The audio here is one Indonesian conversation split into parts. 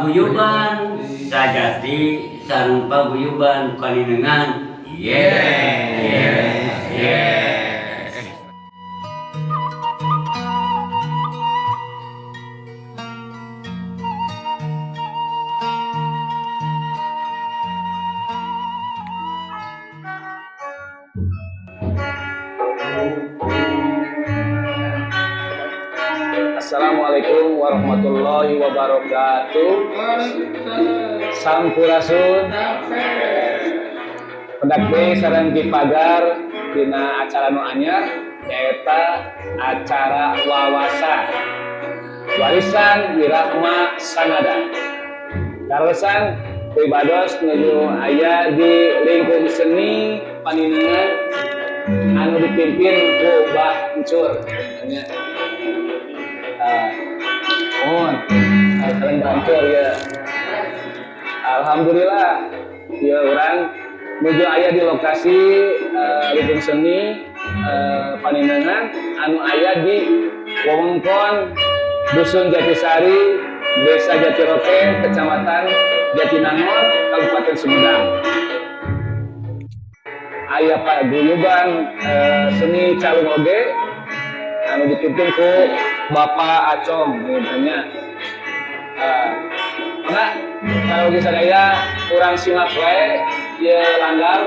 paguyuban sajati sareng paguyuban paninengan. Yes. Assalamualaikum warahmatullahi wabarakatuh. Sampurasun. Pendak deui sareng dipagar dina acara nu anyar nyaeta acara wawasan warisan wirahma sanada. Karesan pribados nuju aya di lingkup seni paninengan anu dipimpin ku Mbah Encur. Kalian berancur ya. Alhamdulillah ya orang menuju aya di lokasi lingkup seni paninengan anu aya di wewengkon Dusun Jatisari, Desa Jatiroke, Kecamatan Jatinangor, Kabupaten Sumedang. Aya paguyuban seni calung oge anu dipimpin ku Bapak Acong namanya. Karena kalau di sadaya kurang simak wae ye langgar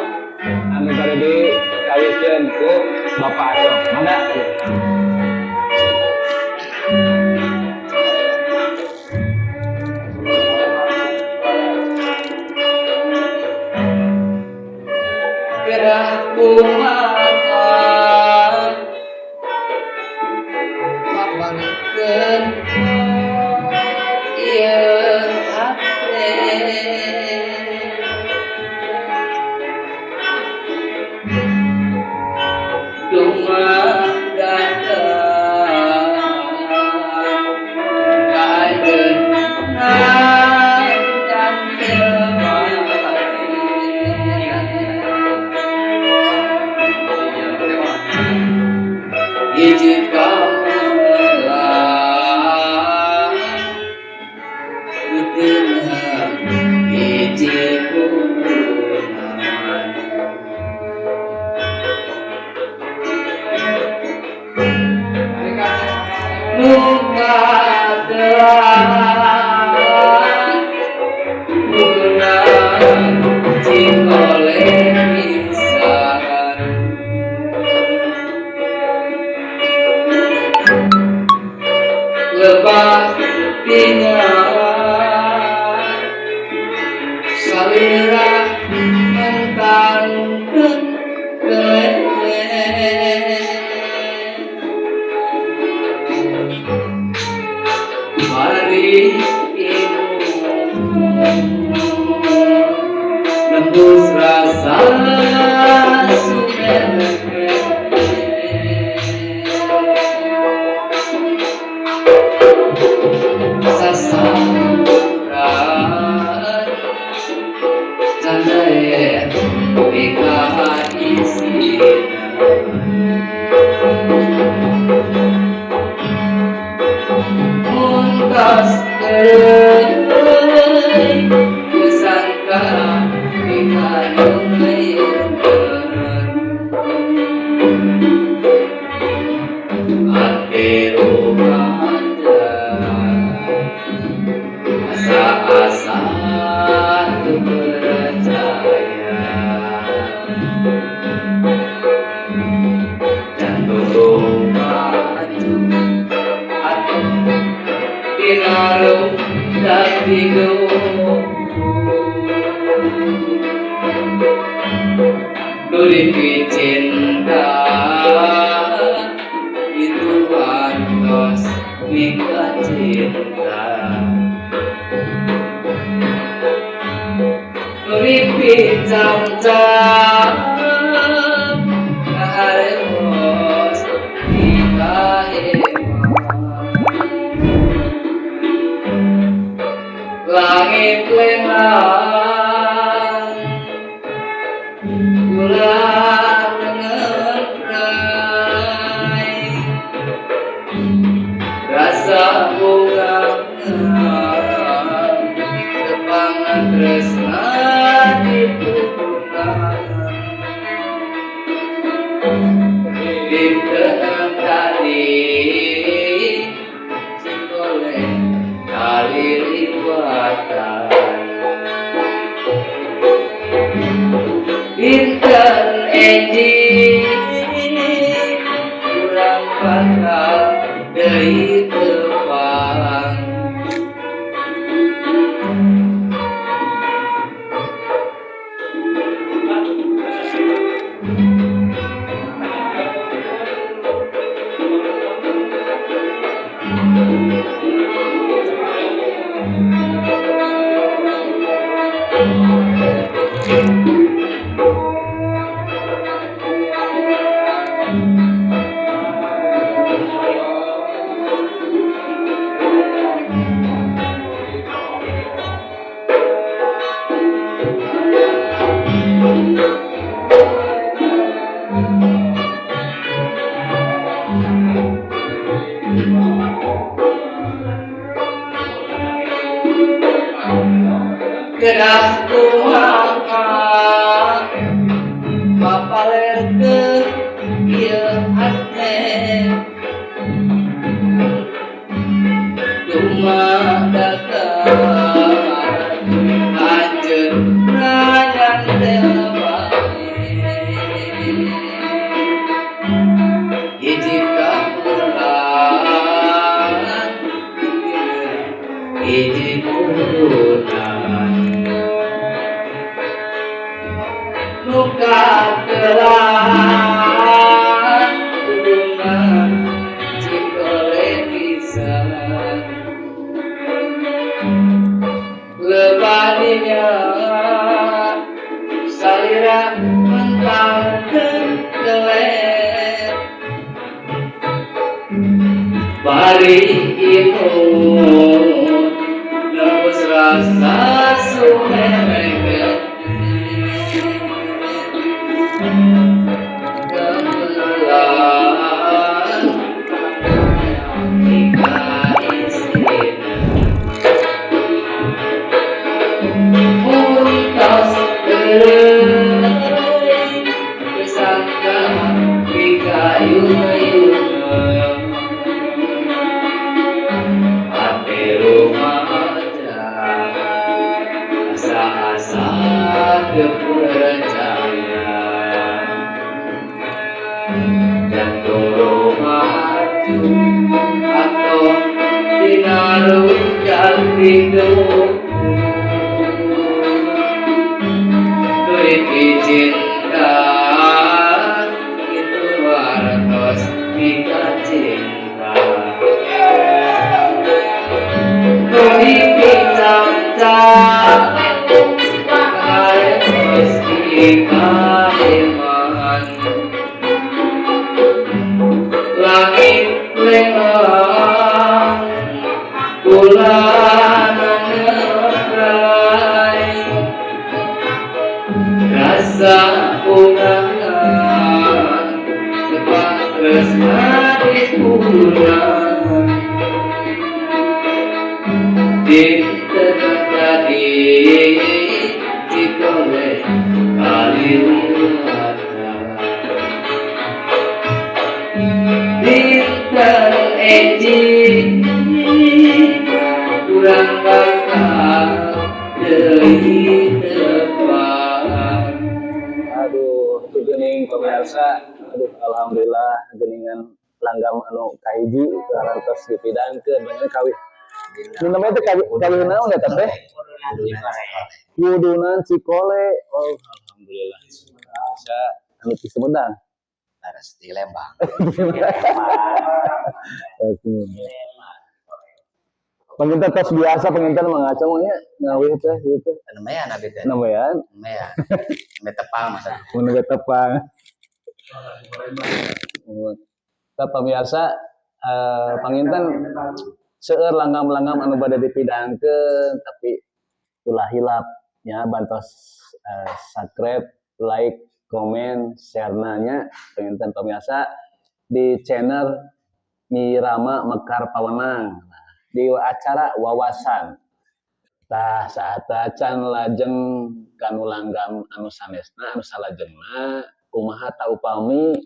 anu bade dikawikeun ku Bapak Acong. Mangga. Gerah kumaha mapanikeun ieu hate dumadan kajenengan jika melah betina hiji kunaman luka telah gunakan cikole lebah tinggal salira mentangkeun kelele mari nembus rasa sumere sasaran jandaya ika isina muntas euy kusangka ika nueun ate rumaja asa percaya jantung maju atau pinaruh dan bingung duri cinta itu antos nikah cinta Ripi jam-jam haremos kita langit lengan bulan ngerai rasa bunga Dinten tadi sekoleh kali liwatan Dinten eji kurang bakal dari depan Gerah kumaha mapalerkeun ieu hate dumadakan anjeun rayan dewa hiji kapuran hiji purunan luka telan hubungan cikole pisan lebadinya salira mentangkeun kelet bari imut nebus rasa sumerekeun asa-asa kepercayaan jantung romacu atau dinaruh dan hidup Duit cinta itu wartos kita cinta Duit camca kaheman langit lengang bulan ngerai rasa unangan tepat tresna dipunan dinten tadi cikole kali liwatan dinten eji kurang bakal deui depan. Aduh, itu geuning pemirsa. Aduh, alhamdulillah geuningan langgam anu kahiji karantos dipidangkeun banyak kawin. Ini namanya teh kawin naon eta teh? Wudunan Cikole. Oh, alhamdulillah. Bisa anu di Sumedang. Laras di Lembang. Penginten tos biasa penginten mangacongnya ngawih teh gitu. Namanya nabi teh. Namanya? Namanya. Me tepang masa. Mun tepang. Kita pemirsa panginten seueur langgam-langgam anu bade dipidangkeun tapi ulah hilap nya bantos subscribe, like, komen, share-nya penginten pemirsa di channel Mirama Mekar Pawenang. Di acara wawasan tah saat can lajeng kanu langgam anu sanesna anu salajengna kumaha ta upami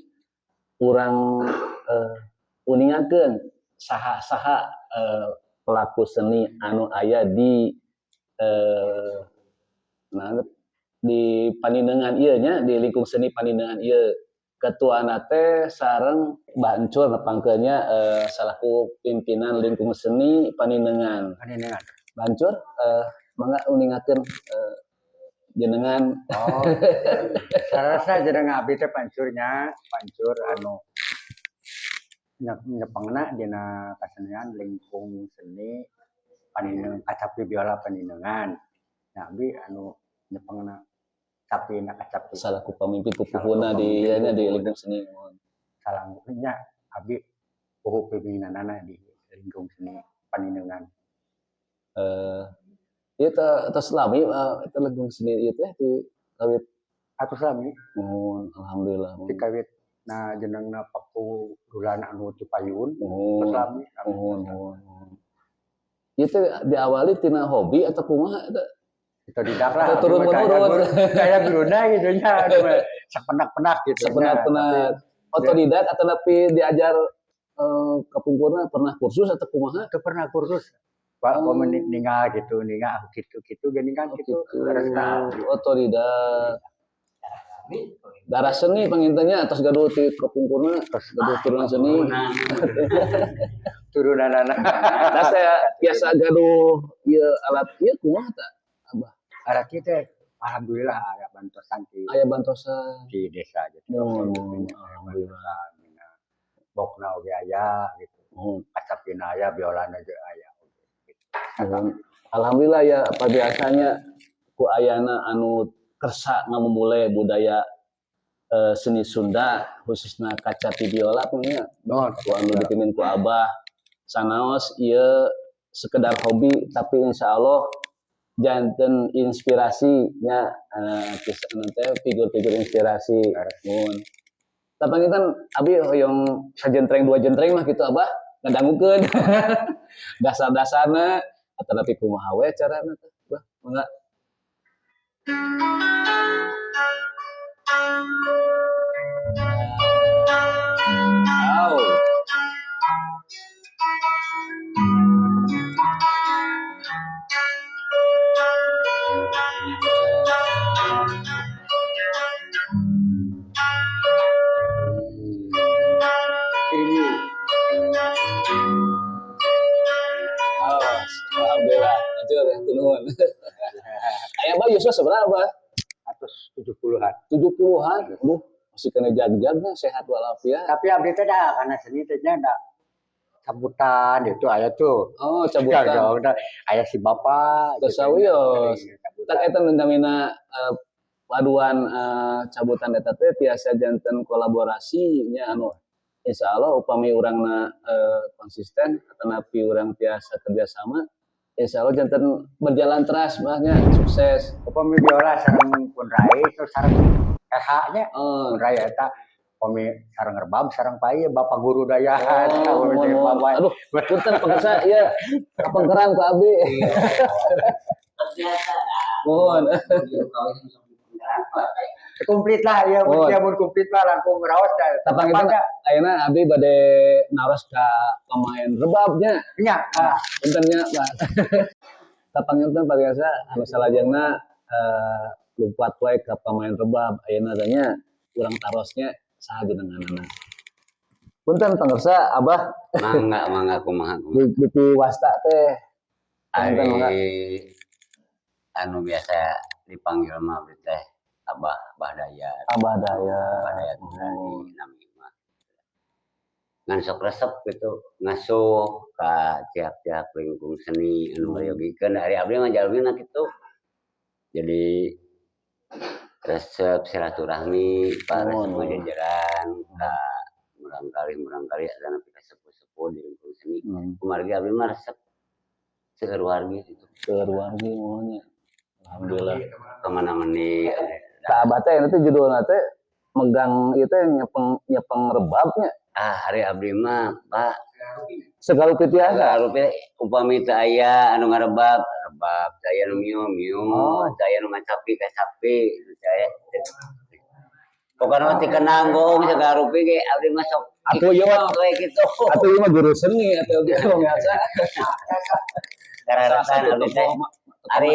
urang uningakeun saha-saha pelaku seni anu aya di nah, di Panindeungan ieu nya di lingkung seni Panindeungan ieu ketuana teh sareng Bancur nepangkeunnya salaku pimpinan lingkung seni Panindeungan. Bancur mangga uningakeun jenengan. Oh, sarasa jenengan abdi teh pancur anu nyepengna dina kasenian lingkung seni Panindeungan kacapi biola Panindeungan. Nah, abdi anu nyepengna capina kacapi. Salaku pamimpin pupuhuna di lingkung seni. Salangnya abdi pupuh pimpinanana di lingkung seni Panindeungan. Ieu teh selami eta lingkung seni ieu teh di kawit Atuh sami. Alhamdulillah. Di kawit na jenengna Paku Dulan anu Cipayun. Selami. Ieu teh diawali tina hobi atau kumaha eta? Otodidak lah. Turun-menurun. Kayak guruna gitu nya. Sepenak-penak gitu. Sepenak-penak. Otodidak atau tapi diajar kapungkurna pernah kursus atau kumaha? Itu pernah kursus. Pak ningal gitu geningan gitu. Otodidak. Darah seni pangintanya atas gaduh ti kapungkurna, gaduh turunan seni. Turunan anak. Da saya biasa gaduh ieu alat ieu kumaha tah? Abah. Alat kieu teh alhamdulillah aya bantosan Aya bantosan di desa gitu. Alhamdulillah. Bokna oge aya gitu. Kacapina aya, biolana ge aya. Alhamdulillah ya apa biasanya ku ayana anu kersa ngamumule budaya seni Sunda khususnya kacapi biola punya ku anu dipimpin ku Abah sanaos ieu sekedar hobi tapi insyaallah janten inspirasinya teh figur-figur inspirasi mun tapangitan abi hoyong sajentreng dua jentreng mah kitu Abah ngadangukeun dasar-dasarna atau tapi kumaha we carana teh Bah mangga alhamdulillah hancur ya nuhun aya Bah Yusuf seberapa 170-an. 70-an aduh masih kena jag-jagna sehat walafiat Tapi abdi teh da kana seni teh nya da cabutan itu aya tuh. oh cabutan Aya si bapak terus sawios tak eta mendamina paduan cabutan eta teh tiasa janten kolaborasi nya anu insyaallah upami urangna konsisten atanapi urang tiasa kerjasama insyaallah janten berjalan teras bahnya sukses upami biola sareng punrai terus sareng nya punrai eta upami sareng rebab sareng pai bapak guru dayahan aduh punten pemirsa ieu kapengkeran ku abdi mohon komplit lah ya mun komplit lah langkung raos tapangipun ayeuna abdi bade naros ka pemain rebabnya nya punten nya Pak tapangipun biasa anu salajengna lumpat wae ka pemain rebab ayeuna tanya urang tarosnya saha jenenganana punten pangersa Abah mangga kumaha di wasta teh anu biasa dipanggil mah teh Abah Dayat. Abah Dayat. Abah Dayat nami mah. Ngan sok resep gitu ngasuh ka tiap-tiap lingkung seni anu ngayogikeun ari abdi mah jalmina kitu. Jadi resep silaturahmi para semua jajaran ka murang-kali ada nepi ka sepuh-sepuh di lingkung seni. Kumargi abdi mah resep seueur wargi gitu. Seueur wargi monya. Alhamdulillah. Kemana-mani Kak Abah teh itu judulna teh megang itu nyepeng rebabnya. Hari abdi mah Pak Segalupit tiasa. Segalupit upami teu aya anu ngarebab, saya nu mium, saya nu ngacapi ka sapi, saya Pokoknya mati kenang gong sagarupi ge abdi masuk Atuh ieu mah kayak gitu. atuh ieu mah guru seni atuh biasa. Karatan abdi teh ari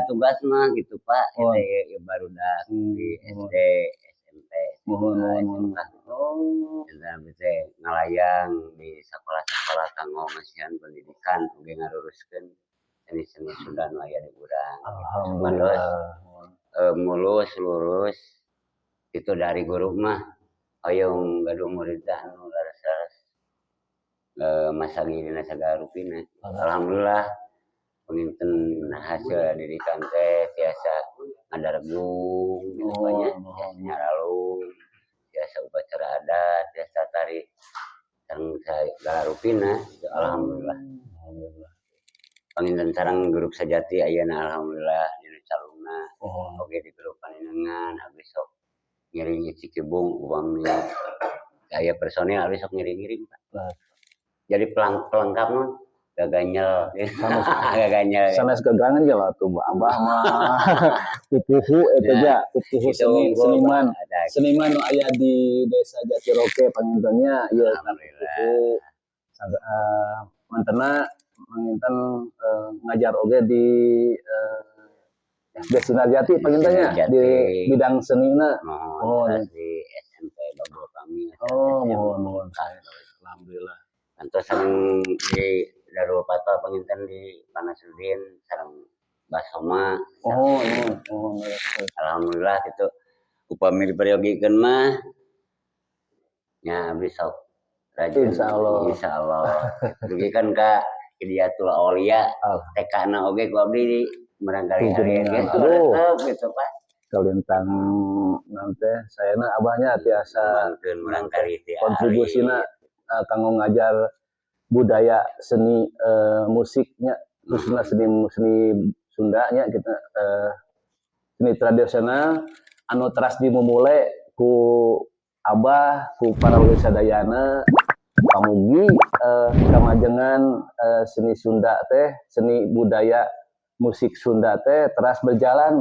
tugas mah gitu Pak, Oh. ya barudak di SD, SMP, Mohon. oh. Abdi teh ngalayang di sekolah-sekolah kanggo ngasihan pendidikan oge ngaruruskeun seni-seni Sunda nu aya di urang. Alhamdulillah. Mulus lulus itu dari guru mah hoyong gaduh murid anu laras-laras masa dina sagarupina. Alhamdulillah penginten hasil didikan teh tiasa ngadargung pokoknya nyaralung tiasa upacara adat tiasa tari sareng sagarupina alhamdulillah penginten sareng grup sajati ayeuna alhamdulillah dina calungna oge di grup paninengan abdi sok ngiringi Cikibung upami aya personil abdi sok ngiring-ngiring Pak. Jadi pelengkap non gaganyel gaganyel sanes gagangan je lah tuh Abah mah pupuhu eta ja pupuhu seniman nu aya di Desa Jatiroke pangintennya ieu pupuhu mantena panginten ngajar oge di SD Sinarjati pangintennya di bidang senina. Di SMP Babul kami. Mohon. Alhamdulillah. Antos sareng di Darul Fatwa penginten di Panasudin sareng Basoma. Alhamdulillah itu upami diperyogiikeun mah nya abdi sok rajin insyaallah. Dugi kan ka Hidayatul Aulia TK-na oge ku abdi di merangkali hari gitu Pak. Kalintang nanti sayana abahnya tiasa kontribusina kanggo ngajar budaya seni musiknya khususnya seni Sundanya kita seni tradisional anu teras dimulai ku abah ku para warga sadayana pamugi kamajengan seni Sunda teh seni budaya musik Sunda teh teras berjalan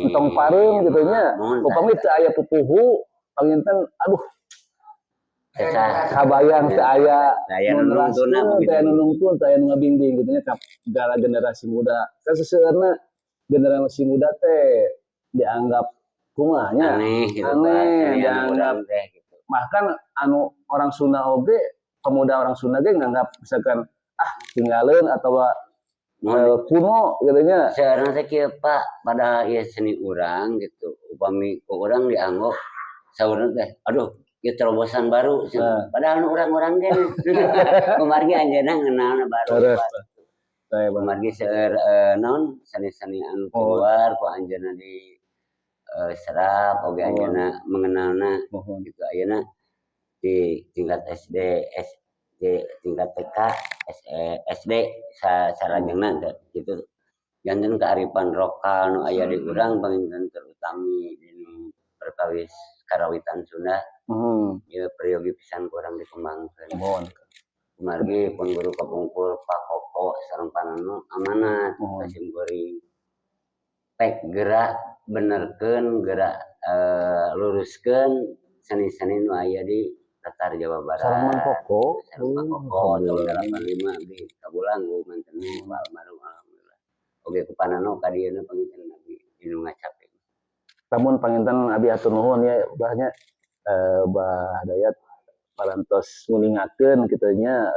entong pareung gitu nya upami teu aya pupuhu panginten aduh kabayang teu aya nunungtun teu aya nu ngabimbing gitu nya ka generasi muda kan seseueurna generasi muda teh dianggap kumaha nya aneh dianggap bahkan anu orang Sunda oge pemuda orang Sunda ge nganggap misalkan tinggalin atau kuno katanya. Sekarang saya kira Pak pada ya seni urang gitu. Upami ku urang dianggap saurna teh aduh ieu terobosan baru. Padahal urang-urang ge kumargi anjeunna ngeunalna baru. Kumargi seueur naon seni-seni anu keluar ku anjeunna di serap oge anjeunna mengenalna gitu ayeuna di tingkat SD tingkat TK SD sarajengna gitu janten kearifan lokal nu aya di urang panginten terutami dinu perkawis karawitan Sunda ieu peryogi pisan kurang dikembangkeun kumargi pun guru kapungkur Pak Koko sareng Pananu amanat kasim kuring pek gerak benerkeun gerak luruskeun seni-seni nu aya di Tatar Jawa Barat. Sarang Koko tahun 85 di Kabulanggu manten almarhum alhamdulillah. Oge ku panano ka dieuna panginten abi dinu ngacape. Lamun panginten abi atur nuhun ya bahnya Bah Dayat parantos ngulingakeun kitu nya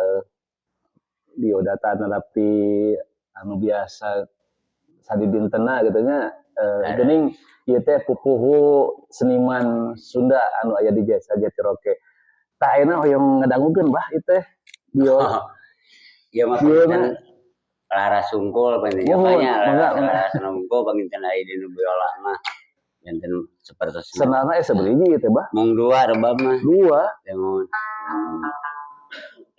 biodata narapi anu biasa sadidintena kitu nya geuning ieu teh pupuhu seniman Sunda anu aya di Desa Jatiroke. Tak enak hoyong ngedangukeun bah itu teh biola. Ieu mah panginten Lara Sungkul panginten Lara Sungkul panginten aya di biola mah janten sapertos senarna sabeureji teh bah mung 2 rebab mah 2 demun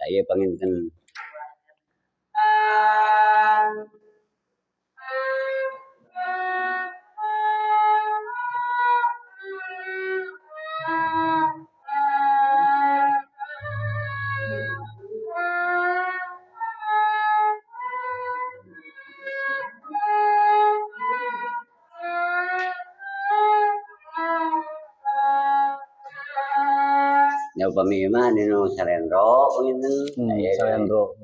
aya panginten Ya upami mah dinu Salendro punten. Salendro.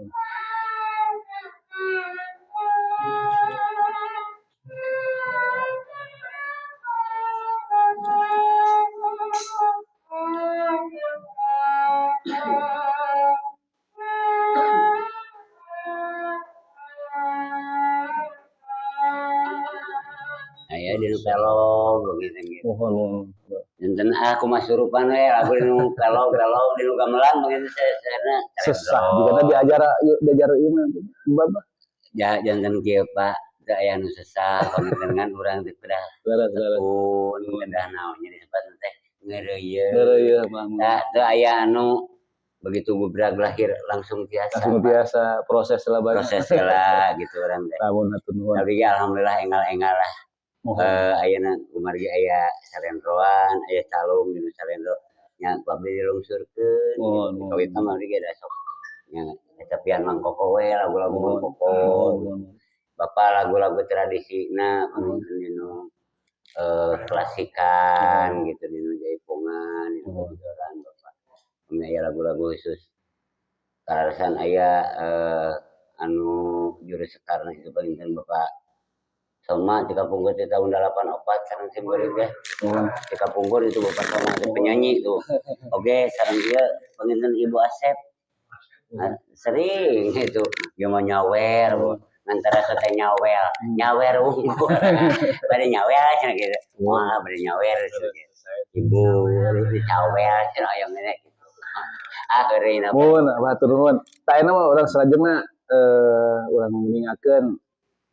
Aya dinu pelog begitu gitu. Mohon. Enten aku masurupan we lagu dinu pelog dinu gamelan begitu saya Sesah juga tadi diajar ieu mah. Babah. Ya jangan kieu Pak, teu aya nu sesah panjenengan urang teh kedah tekun kedah naonnya disebut teh ngeureuyeuh. Ngeureuyeuh mah. Teu aya anu begitu bubrag lahir langsung biasa proses lah banyak. Proses lah gitu urang teh. Lamun hatur nuhun. Tapi alhamdulillah engal-engal lah. Ayeuna kumargi aya salendroan, aya calung dinu salendro nya pabrik dilungsurkeun. Kawit mah ge da sok nya capian Mang Koko we lagu-lagu Mang Koko. Bapak lagu-lagu tradisina pamingkeun dinu klasikan gitu dinu jaipongan dinu jaran Bapak. Aya lagu-lagu khusus. Karasan aya anu juru sekar itu pamingkeun Bapak Soma Tika Punggur di tahun 84 sareng simbolik teh. Tika Punggur itu Bapak Soma penyanyi tuh. Oke, sareng dia penginten Ibu Asep. Nah, sering itu dia mau nyawer antara kata nyawer unggul pada nyawer cenah gitu. Wah, pada nyawer Ibu dicawer cenah aya ngene gitu. Geureuna. Mun batur nuhun. Taena mah urang salajengna urang meningakeun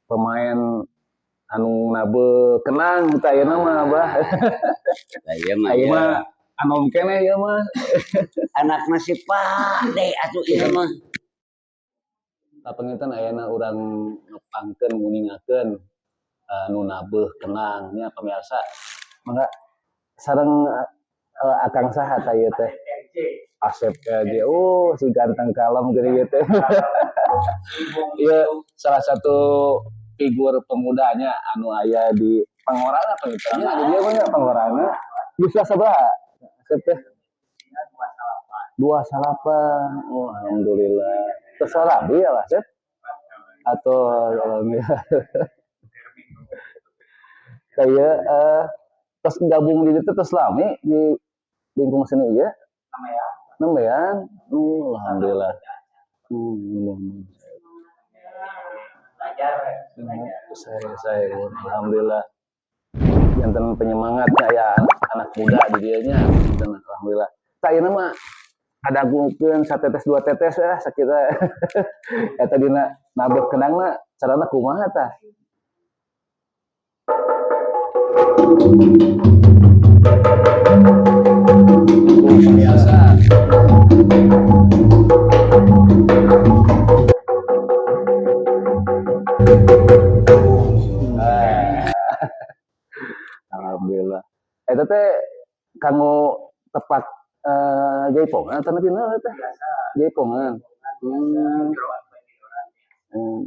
pemain anu nabe kenang kita ayeuna mah Abah. Ieu mah Ayeuna mah anom keneh ieu mah. Anakna si Pade atuh ieu mah. Kapengitan ayeuna urang ngepangkeun nguningakeun anu nabeuh kenang nya pamirsa. Mangga sareng Akang saha ta ieu teh? Asep LJ. Oh, si ganteng kalem geuning ieu teh. Ieu salah satu figur pemudanya anu aya di Pangorana pengitannya ada dia banyak Pangorana bisa sebelah teh 28. Oh, alhamdulillah terserah dia lah Sep atau alhamdulillah kayak pas gabung di itu terus lami di lingkungan seni ya namanya alhamdulillah saya alhamdulillah jantan penyemangatnya ya anak muda di dianya alhamdulillah saya nama ada gukeun satetes dua tetes ya sakita eta dina nabeuh kenangna carana kumaha tah biasa alhamdulillah. Eta teh kanggo tepat jaipongan atau dina teh? Jaipongan.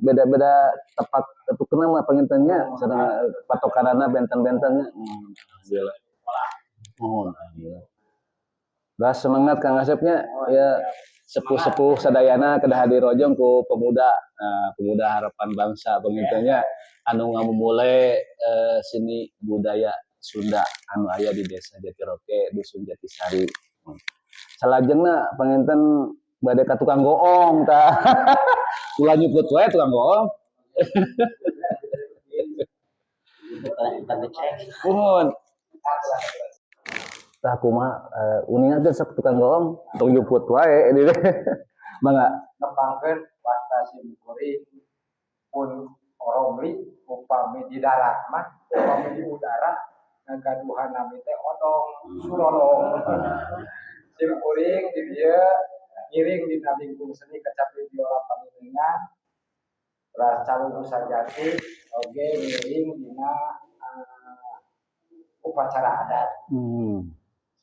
Beda-beda tepat itu kenapa pengintennya sareng patokanana benten-bentennya. Alhamdulillah. Oh, alhamdulillah. Bah semangat Kang Asepnya ya sepuh-sepuh sadayana kedah dirojong ku pemuda pemuda harapan bangsa pengintennya anu ngamumule seni budaya Sunda anu aya di Desa Jatiroke Dusun Jatisari. Salajengna penginten bade ka tukang goong tah. Ulah nyuput wae tukang goong. Nuhun. Tah kumaha uningan teh sok tukang goong tong nyuput wae ini. Mangga ngepangkeun wasta simkuring pun oromli upami di darat mah upami di udara ngagaduhan nami teh odong surolong simkuring di dieu ngiring dina lingkung seni kecapi biola paninengan ras calung sajati oge ngiring dina upacara adat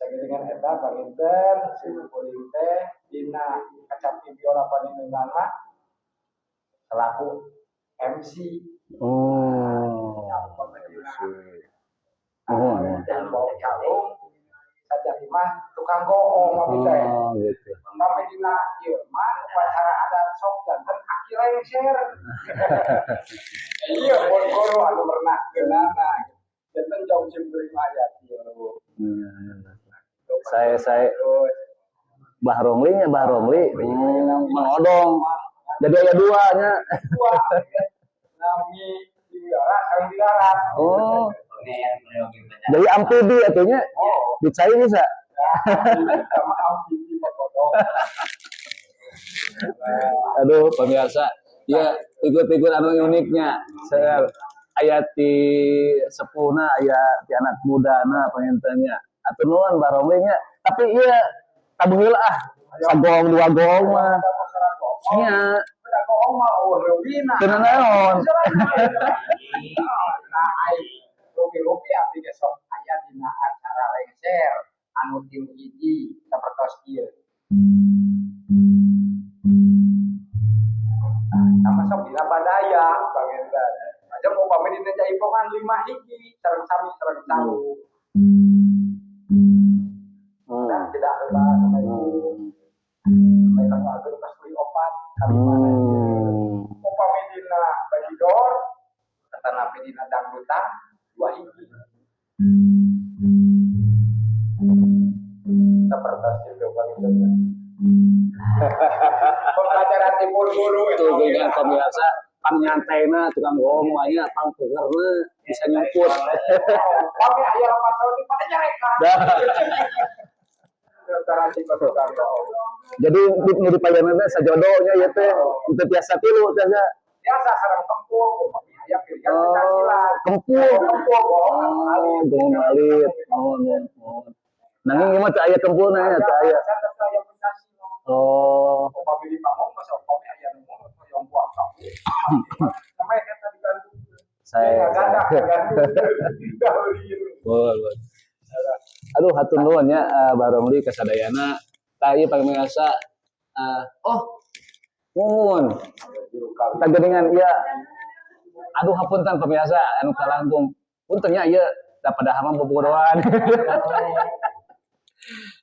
sagelingan eta panginten simkuring teh dina kecapi biola paninengan mah selaku MC. Oh. Dan bawa calung saja mah tukang goong mah teh. Oh, gitu. Kami dina ieu mah upacara adat sok janten aki lengser. Iya, guru anu pernah kenana. Janten jauh cembering ayat ieu. Saya Bah Romli mengodong. Jadi ada dua nya. Dua. Nami di darat, sareng di darat. Oh. Jadi amfibi atunya. Dicai bisa. Sama amfibi pegodong. Aduh, pemirsa. Ya, ikut-ikut anu uniknya. Saya aya di sepuna, aya di anak mudana pengintennya. Atuh nuhun Bah Romli nya. Tapi ieu tabuh heula ah. Sagong dua gong mah. Nya. Udah goong mah leuwina. Teu naon. Nah, rugi-rugi abdi ge sok aya dina acara lengser anu tim hiji sapertos ieu. Sama sok dina badaya pangentan. Aja upami dina jaipongan 5 hiji sareng sami sareng calu. Dan tidak heula sampai sampai kamu ageun pas beli opat kali mana ieu. Upami dina bajidor tanapi dina dangdutan 2 hiji. Sapertos kitu pangentan. Pembelajaran timur guru Itu dengan pemirsa panyantaina tukang gong mah pang peugeurna bisa nyumput. Kami aya 4 tahun di pada nyarekan. Jadi nu dipayana teh sajodohnya ya teh teu tiasa tilu teh nya. Biasa sareng kempul, upami aya pilihan pencaksilat. Kempul. Kempul Gong alit. Nanging ieu mah teu aya kempulna nya teu aya. Oh. Upami di pamong masa upami aya nu yang puasa. Sampai kita digantung. Saya boleh. Aduh hatur nuhun nya Bah Romli kasadayana. Tah ieu pamirsa nuhun. Kita geuningan ieu aduh hapunten pemirsa anu kalangkung. Punten nya ieu da padahal mah bobogohan.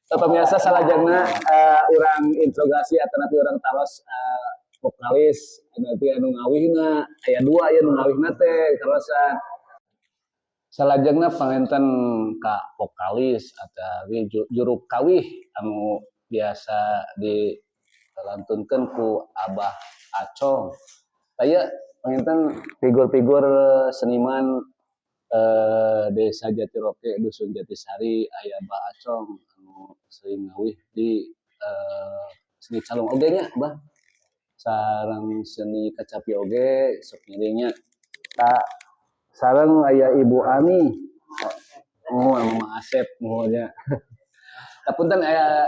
Pemirsa salajengna urang interogasi atanapi urang taros vokalis anu ngawihna aya 2 aya nu ngawihna teh karosan. Salajengna panginten ka vokalis atawi juru kawih anu biasa dilantunkeun ku Abah Acong. Aya panginten figur-figur seniman Desa Jatiroke Dusun Jatisari aya Abah Acong anu sering ngawih di seni calung oge nya Bah. Sareng seni kacapi oge sok ngiringnya. Sareng aya Ibu Ani. Mama Asep mohonya. Tapunten aya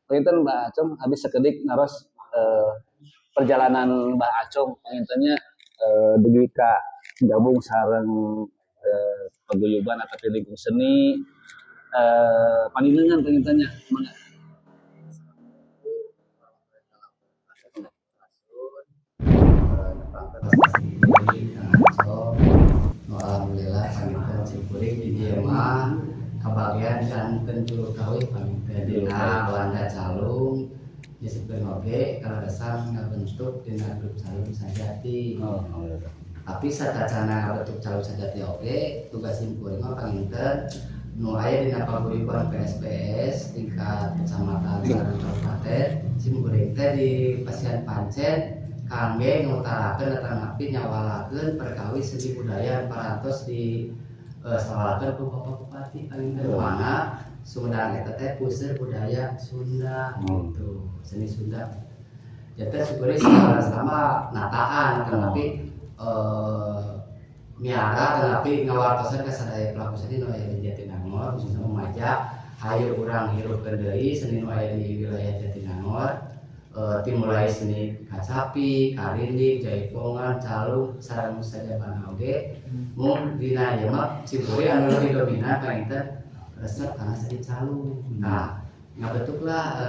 panginten Mbah Acong habis sakedik naros perjalanan Mbah Acong pangintennya dugi ka gabung sareng paguyuban atapi lingkung seni paninengan pangintennya. Mangga. Alhamdulillah panginten cikuring di dieu mah kabagian kanten juru kawih panginten dina Walanda Calung disebutkeun oge karadasar ngabentuk dina grup calung sajati. Tapi satacana ngabentuk calung sajati oge tugas simkuring mah panginten nu aya dina paguyuban PSPS tingkat kecamatan sareng kabupaten simkuring teh di Pasian Pancen kangge ngutarakeun atanapi nyawalakeun perkawis seni budaya parantos di sawalakeun ku Bapak Bupati panginten mana Sumedang eta teh puseur budaya Sunda gitu, seni Sunda. Jadi syukuri sama nataan tetapi miara tetapi ngawartosan ka sadaya pelaku seni nu aya di Jatinangor khususna memaja hayu urang hirupkeun deui seni nu aya di wilayah Jatinangor. Dimulai seni kacapi, karindik, jaipongan, calung, sareng sajabana oge. Mung dina ieu mah cikuring anu lebih dominan panginten resep kana seni calung. Nah, ngabentuklah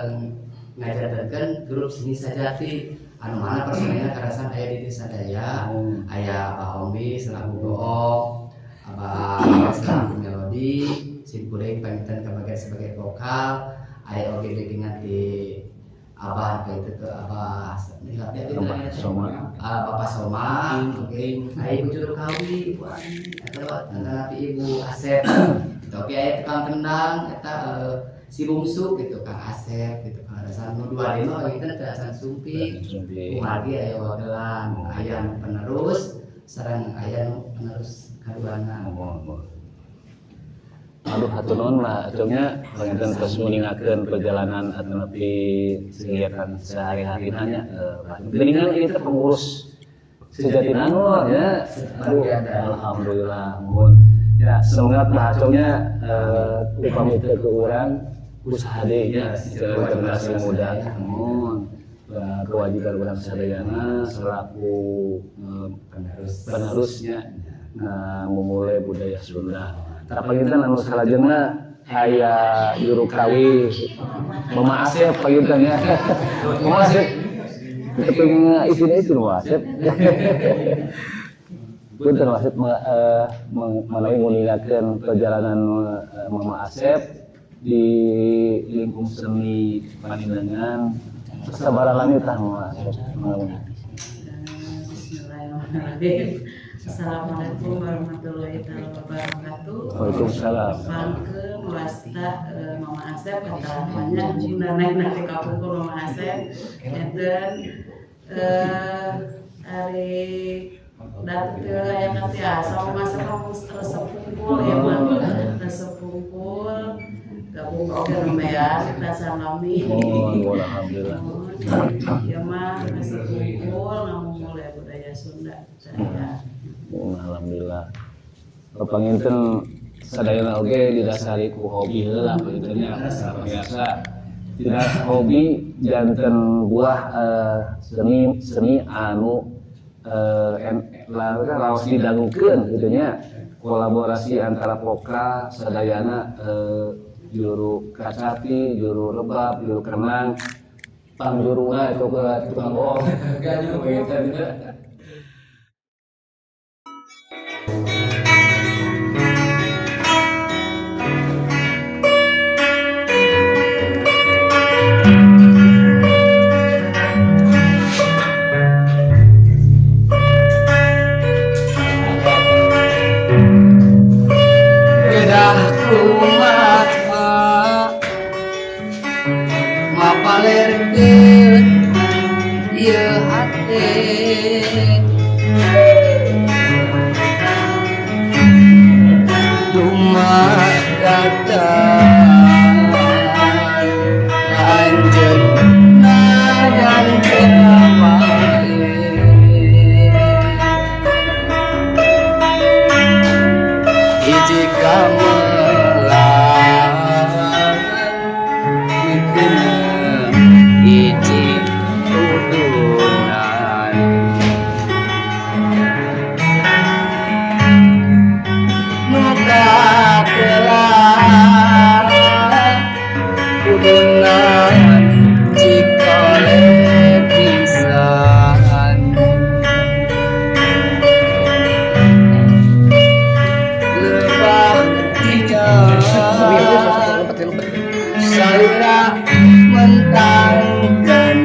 ngajadankeun grup seni sajati anu mana personilna karasan aya di Desa Daya, aya Pak Hombi selaku goong, Abah selaku melodi, simkuring pamitan kebagian sebagai vokal aya oge bikingan di abah kayak itu abah ingatnya itu Bapak Soma oke ibu juru kawi atau nanti ibu Asep oke aya tukang kendang eta si bungsu gitu Kang Asep gitu Kang Rasan nu dua dino kita teh sumpi kumagi aya wagelan aya penerus sareng aya nu penerus kaduana. Aduh hatur nuhun mah acungnya panginten terus nguningakeun perjalanan nepi kegiatan sehari-harina nya geuningan ieu teh pengurus Sejatina Nur ya. Aduh alhamdulillah mun ya semoga mah acungnya upami teu ke urang usaha deui nya generasi muda mun kewajiban urang sadayana selaku penerusnya memulai budaya Sunda. Panginten anu salajengna aya juru kawi Mama Asep panginten ya. Mama Asep tepung isine itu Mama Asep. Punten Mama Asep menawi nguningakeun perjalanan Mama Asep di lingkung seni Panindengan. Sabar langit tah Mama Asep. Bismillahirrahmanirrahim. Assalamualaikum warahmatullahi wabarakatuh. Waalaikumsalam. Pangkeun wasta Mama Asep kata banyak cina naik nanti kapungkur Mama Asep. Enten hari datu yang nanti asal masa kamu resep pungkul ya mah resep pungkul gabung oke nomea kita salami. Alhamdulillah. Ya mah resep pungkul ngamu mulai budaya Sunda saya. Alhamdulillah. Panginten sadayana oge didasari ku hobi heula panginten nya biasa. Tidak hobi janten buah seni anu laos didangukeun kitu nya. Kolaborasi antara Poka sadayana juru kacapi, juru rebab, juru kenang, pangjuruna itu ke tukang bohong. Ganyu panginten teh. Mapalerkeun ieu hate dumadatan anjeunna janten amae hiji kamelang iji udunan nuka kelar udunan jika lepisan lebah hijau salira mentangkan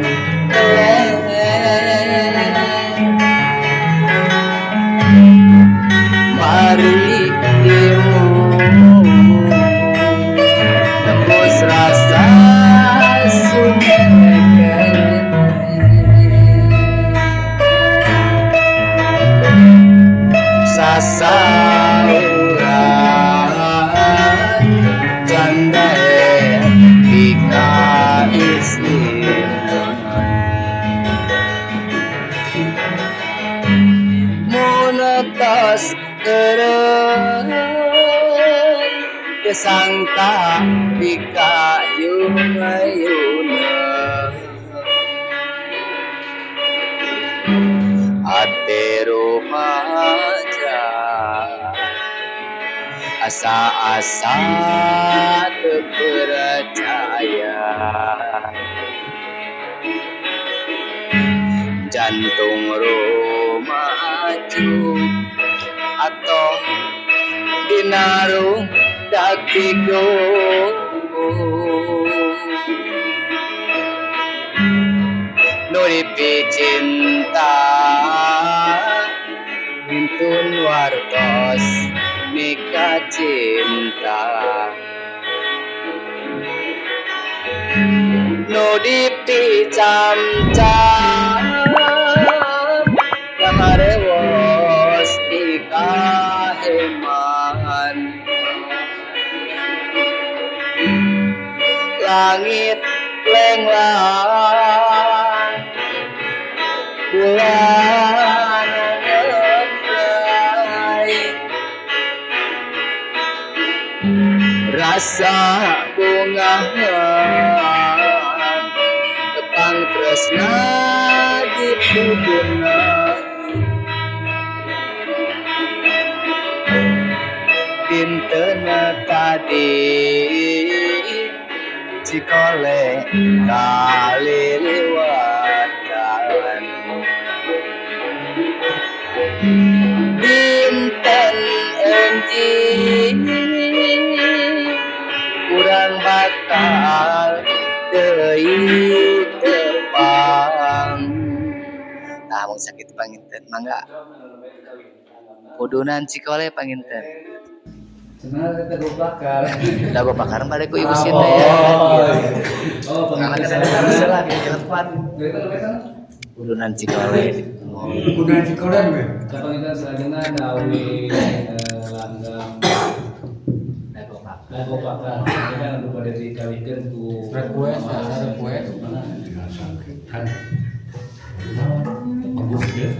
mari ilmu tembus rasa sumberkan sasauran janda ika monetos keren kesangka bika yuna ate rumaja asa-asa terpercaya jantung rumaju atau dinarung saktiku nuripi cinta Bintun wartos mika cinta Nudipi cam-cam Yamarewos ikaheman Langit lenglang Bulan ngeplay Rasa bunga Tepang tresna di puduna Dintena tadi Cikole kali liwatan Dinten enjing kurang bakal deui tepang tah mun sakit panginten mangga kudunan Cikole panginten Sebenarnya kita gue bakar. dago bakar bade ku ibu Sinta ya karena kita harus lah di depan kudunan Cikole Kudunan Cikole gue. Kapan kita selanjutnya dawe langgam dago bakar. Kita nanti pada dikalikan tuh. Request mana? Kan. Bagus ya.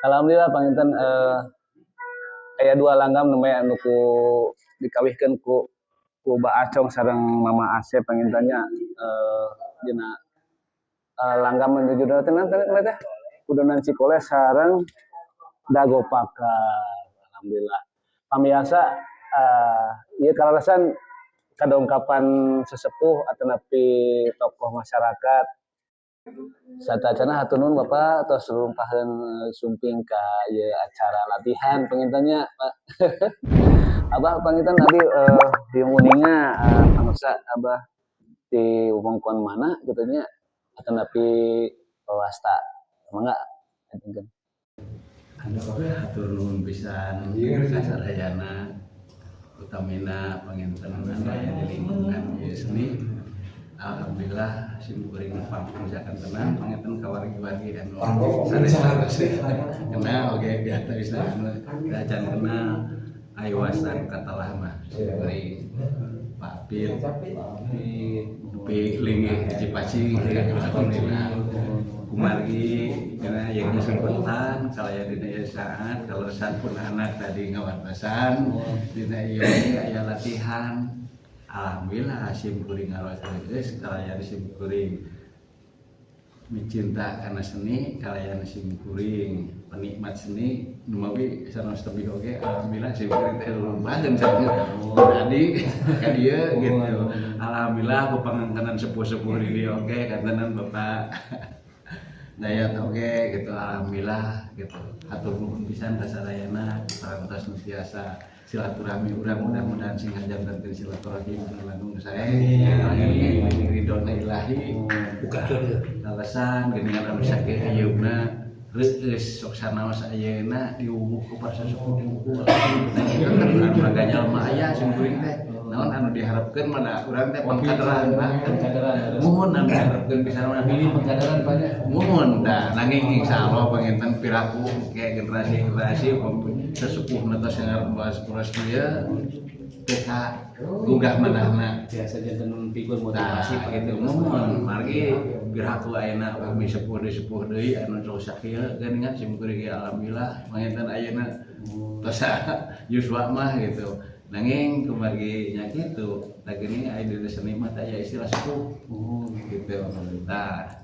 Alhamdulillah panginten aya dua langgam namanya anu ku dikawihkeun ku Ba Acong sareng Mama Asep pangintennya dina langgam menuju teh teh kudunan Cikole sareng Dago Pakar. Alhamdulillah. Pamiasa ieu kalarasan kadongkapan sesepuh ataupun tokoh masyarakat. Satacana hatur nuhun Bapak tos rumpaheun sumping ka ieu acara latihan pangintennya Pak. Abah panginten abi diuninga pangsa Abah di wewengkon mana kitu nya ataupun wasta. Mangga panginten. Anda oke hatur nuhun pisan kasadayana utamina panginten anda yang di lingkungan ieu seni. Alhamdulillah simkuring pampujakan tenang panginten kawargi-wargi anu sanes kena oge biasa bisa anu dacan kena aywasan katalah mah simkuring Pak Pir Pi linggih Cipaci alhamdulillah kumargi karena yang kesempatan kalaya dina saat kalau pun anak tadi ngawartosan dina ieu aya latihan. Alhamdulillah sim kuring ngaros geus kalaya sim kuring mencinta karena seni kalaya sim kuring penikmat seni numawi sanes tebih oge alhamdulillah sim kuring teh lumbaheun jadi ka dieu gitu. Alhamdulillah ku pangangkenan sepuh-sepuh di dieu oge kantenan Bapak Dayat oge gitu alhamdulillah gitu. Hatur nuhun pisan ka sadayana parantos nu tiasa silaturahmi urang mudah-mudahan sing ngajak dan silaturahmi langgeng sae ridona ilahi alasan geuningan anu sakieu ayeuna reus sok sanaos ayeuna diubuh ku para sesepuh diubuh anu raganya mah aya sing kuring teh naon anu diharapkeun mana urang teh pangkaderan muhun anu diharapkeun pisan urang pilih pangkaderan pada muhun da nanging insyaallah panginten piraku kayak generasi sesepuh netos yang bahas dia TK gugah manahna Biasa janten figur motivasi gitu mohon margi biraku ayeuna kami sepuh deui anu sok sakieu geuningan sim kuring alhamdulillah panginten ayeuna tos yuswa mah gitu nanging kumargi nya kitu da geuning aya di seni mah aya istilah sepuh gitu tah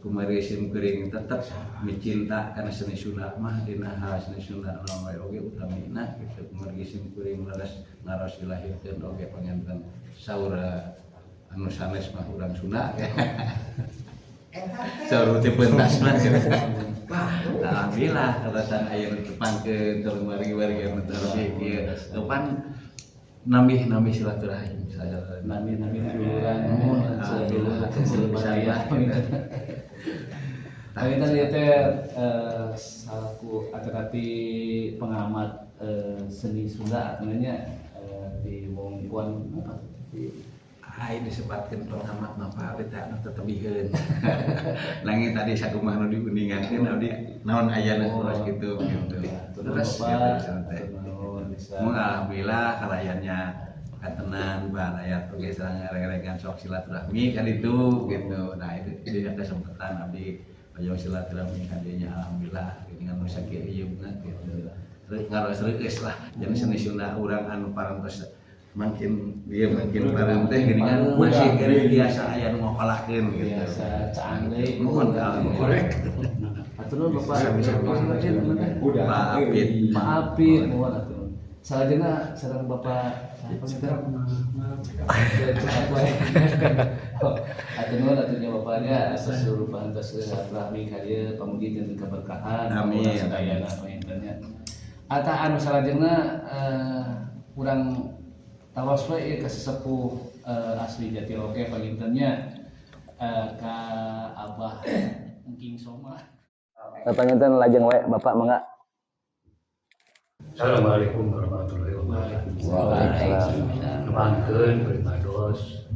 kumari sim kuring tetap mencinta karena seni Sunda mah dina hal seni Sunda lawan oge utamina gitu kumari sim kuring ngaros dilahirkeun oge panganten saura anu sanes mah urang Sunda saur teh pentas mah alhamdulillah kalasan aya nu tepangkeun tuluy wargi-wargi anu teu ieu depan nambih silaturahim saja nambih duluran selebaya panginten ieu teh salaku acarati pengamat seni Sunda artinya di wewengkon ai disebutkeun pengamat mah Pak eta anu tetebihkeun nanging tadi sakumaha anu diuningankeun abdi naon ayana terus gitu terus alhamdulillah kalayannya kantenan balayat oge sareng ngareng-arengan sok silaturahmi kan itu gitu. Nah itu dia kesempatan abdi aya silaturahmi ka dieu nya alhamdulillah dengan nu sakieu ieu beungat gitu. Ngaros reueus lah jeung seni Sunda urang anu parantos makin parang teh geuningan masih kere biasa aya nu ngokolakeun gitu. Biasa caang deui Nuhun korek. Atur nuhun Bapak. Pak Apit. Pak Apit nuhun atur. Salajengna sareng Bapak atur nuhun aturnya Bapaknya seluruh pantas silaturahmi ka dieu pamugi jeung keberkahan. Amin. Sadayana pangintennya. Ata anu salajengna urang tawas we ka sesepuh asli Jatiroke pangintennya ka Abah Engking Soma. Panginten lajeng we Bapak mangga. Assalamualaikum warahmatullahi wabarakatuh. Waalaikumsalam. Nuhunkeun primados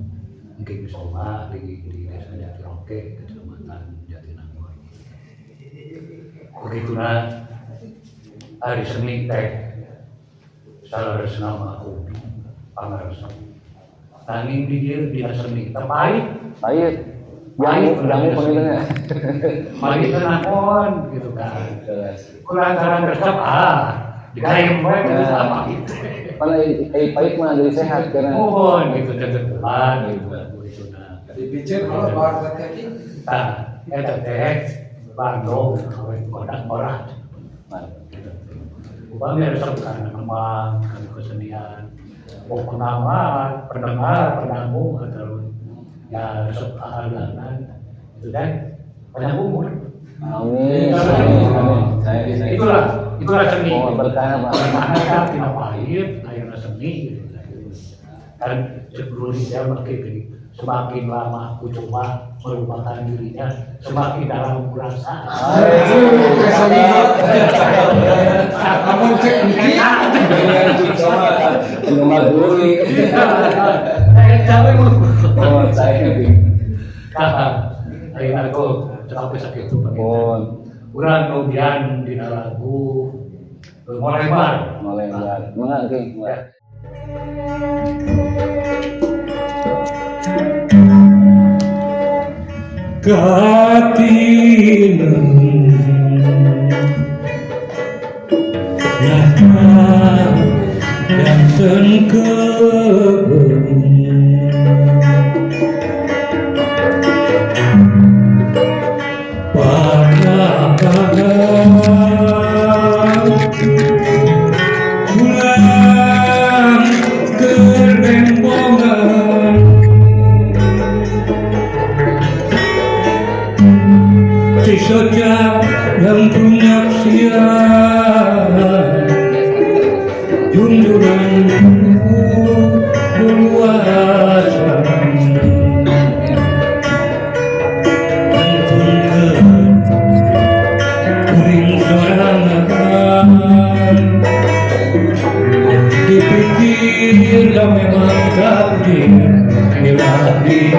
Engking Soma di Desa Jatiroke, Kecamatan Jatinangor. Begituna hari seni teh salaresna mah hobi pangaresna. Nanging di dieu dina seni teh pahit. Jangan panggilnya. Mari kenakon gitu kan. Kurang resep dikaim bae sama gitu. Pada pahit mah jadi sehat karena. Mohon gitu tegelan gitu gitu nah. Dipicen kalau bahan teh Nah, eta teh Bandung kodak orang. Upami resep kan memang kesenian. Pendengar, penanggung atau ya resep ahalanan itu dan banyak umur. Amin. Itulah seni. Oh, berkah Pak. Berkah tidak pahit, ayeuna seni gitu. Dan sebelum dia makin semakin lama aku coba melupakan dirinya, semakin dalam merasa. kamu cek ini Nomor duri. Oh, saya Ayeuna aku capek sakit itu pakai. Oh, Urang kemudian dina lagu Molembar. Mana King? Sejak yang punya siang junjunganku berluasa antunkan kuring sorangan dipikir dah memang takdir ilahi.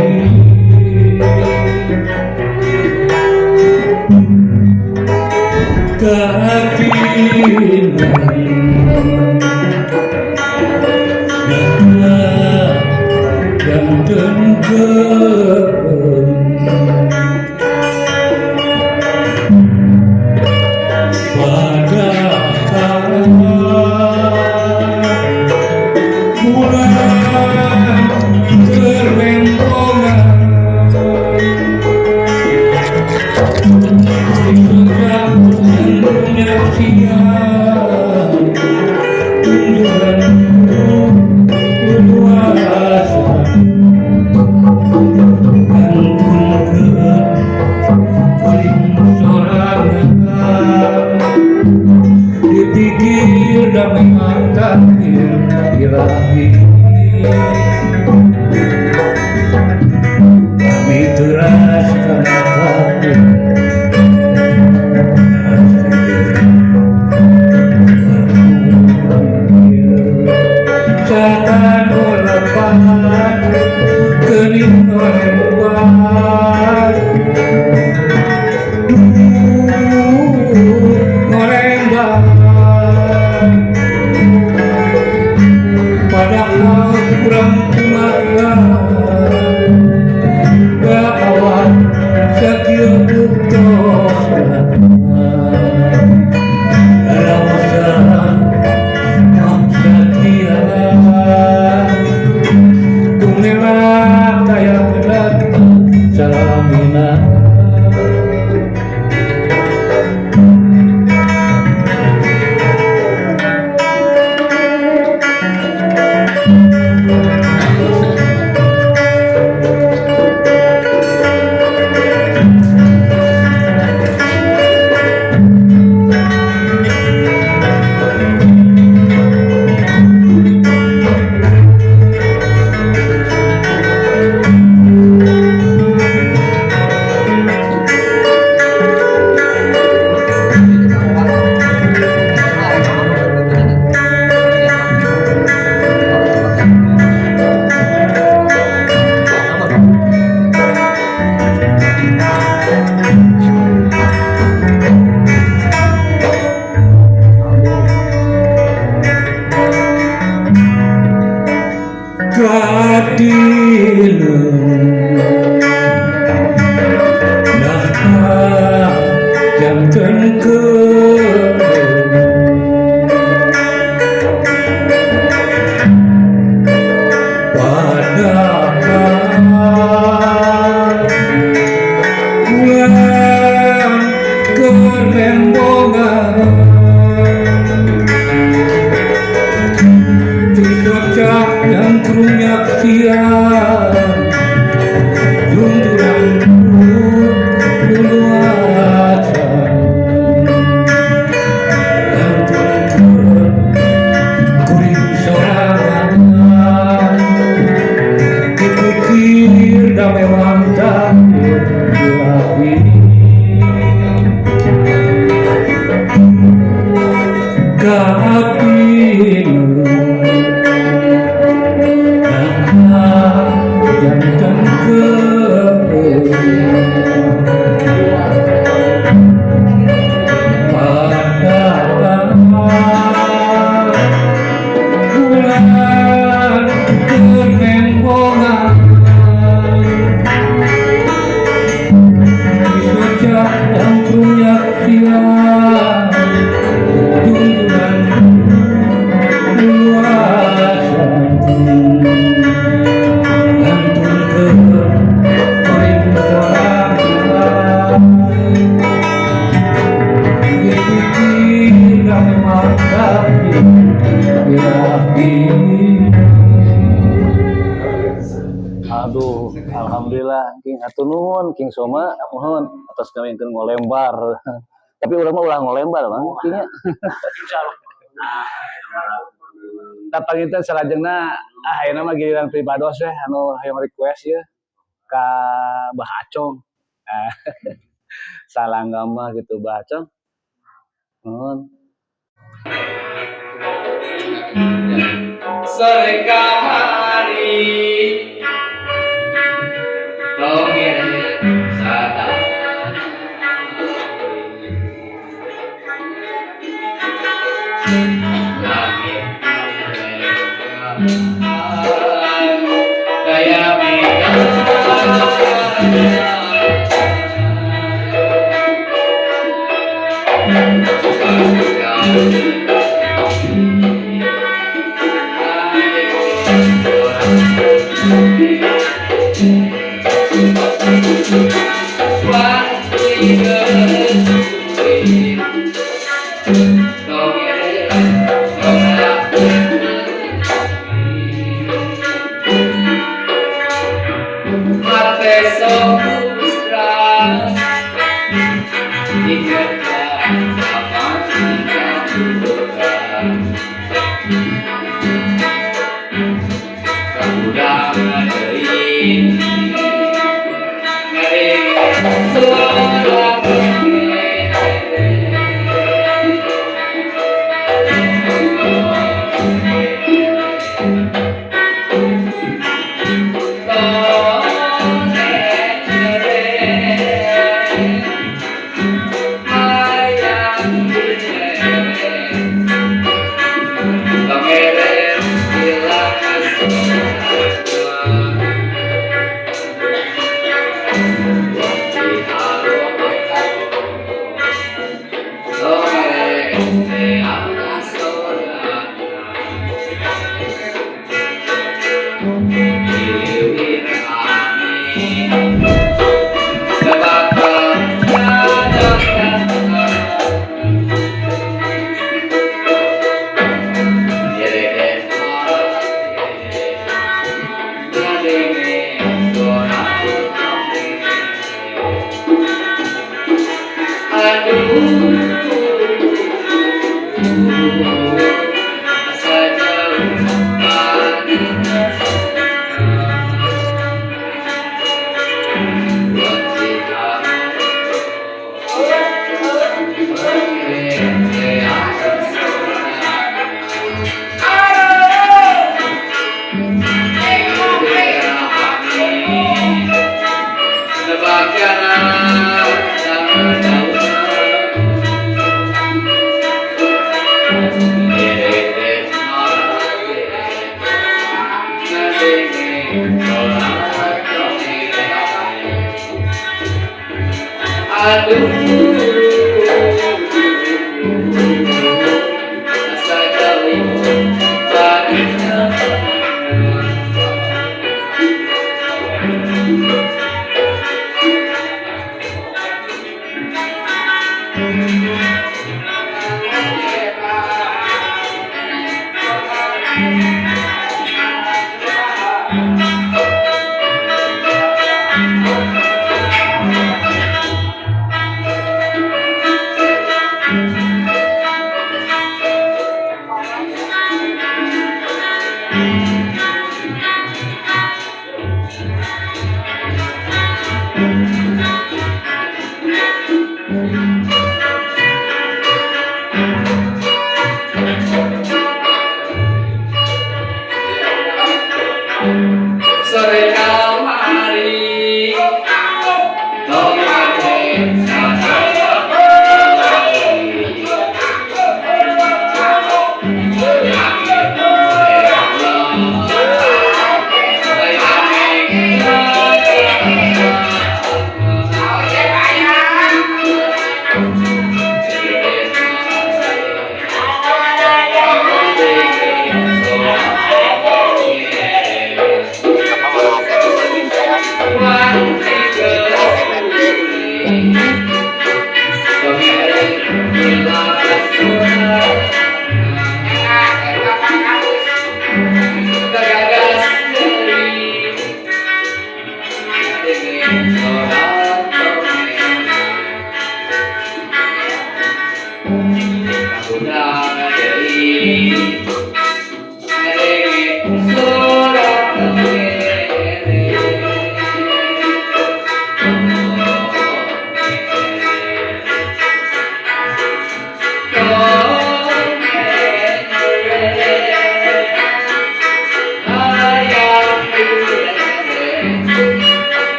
Aduh, alhamdulillah King Atunun, King Soma, mohon atas kawinkeun ngolembar. Tapi urang mah ulah ngolembar Bang, Kingnya. Da panginten salajengna ayeuna mah giliran pribados we anu hayang request ya ka Bah Acong. Salanggam mah gitu Bah Acong. Mohon. Sore kamari tongir sadar langit kaya